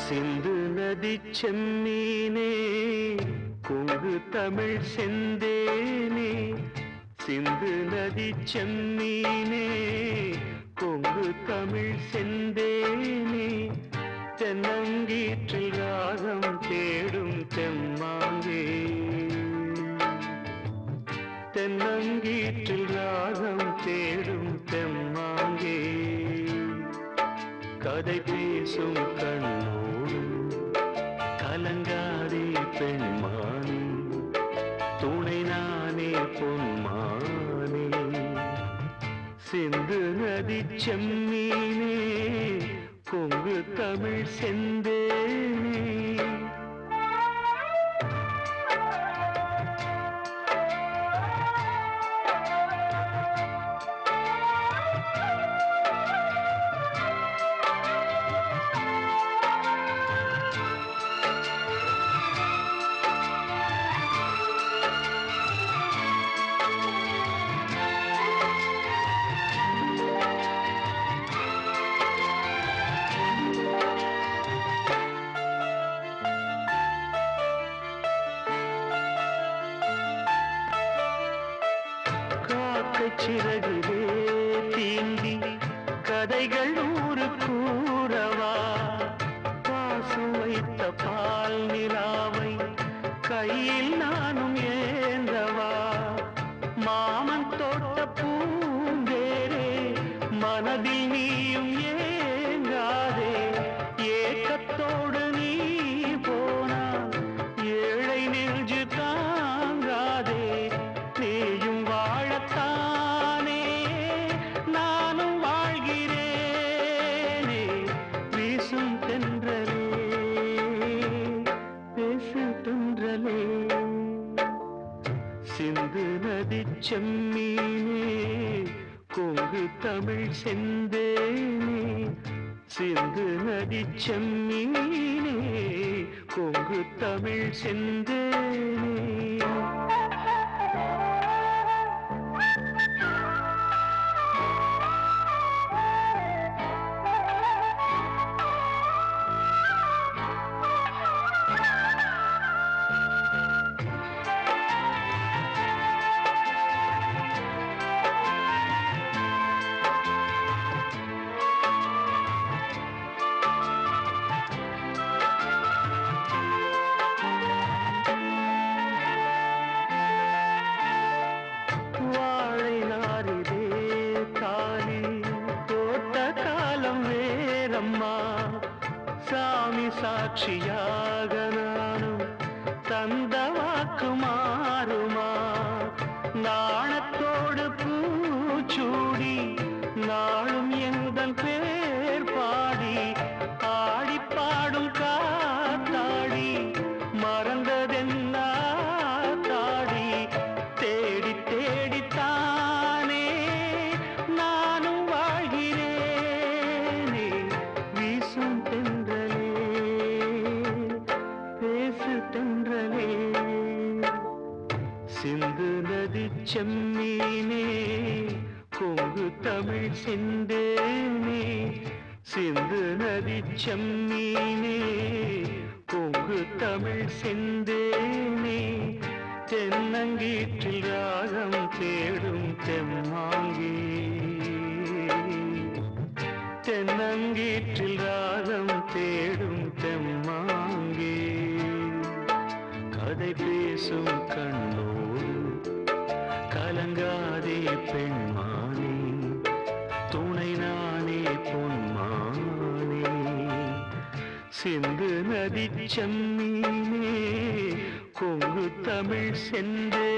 சிந்து நதி செம்மீனே கொங்கு தமிழ் செந்தேனே, சிந்து நதி செம்மீனே கொங்கு தமிழ் செந்தேனே, தென்னங்கீற்றில் ராகம் தேடும் தெம்மாங்கே, தென்னங்கீற்றில் ராகம் தேடும் தெம்மாங்கே, கதை பேசும் கண்ணோடு கலங்காதே பெண்மானே, துணை நானே பொன்மானே, சிந்து நதி செம்மீனே கொங்கு தமிழ் செந்தேனே. சிறகிலே தீண்டி கதைகள் நூறு கூறவா, பாசம் வைத்த பால் நிலாவை கையில் நானும் ஏந்தவா, மாமன் தோட்ட பூந்தேரே மனதில் நீயும் ஏங்காதே, ஏக்கத்தோடு நீ போனா ஏழை நெஞ்சு தாங்காதே, நீயும் வாழத்தானே நானும் வாழ்கிறேனே, வீசும் தென்றலே பேசு தென்றலே, சிந்து நதி செம்மீனே கொங்கு தமிழ் செந்தேனே, சிந்து நதி செம்மீனே கொங்கு தமிழ் செந்தேனே. சாமி சாட்சியாக நானும் தந்த வாக்கு மாறுமா, நாணத்தோடு பூச்சூடி நாளும் எங்கள் பேர் பாடி, ஆடி பாடும் காத்தாடி மறந்ததென்ன தாடி, தேடி தேடித்தானே நானும் வாழ்கிறேனே, வீசும் தென்றலே பேசு தென்றலே, சிந்து நதி செம்மீனே கொங்கு தமிழ் செந்தேனே, சிந்து நதி செம்மீனே கொங்கு தமிழ் செந்தேனே, தென்னங்கீற்றில் ராகம் தேடும் தெம்மாங்கே, தென்னங்கீற்றில் ராகம் தேடும் தெம்மாங்கே, கதை பேசும் கண்ணோடு கலங்காதே பெண்மானே, துணை நானே பொன்மானே, சிந்து நதி செம்மீனே கொங்கு தமிழ் செந்தே.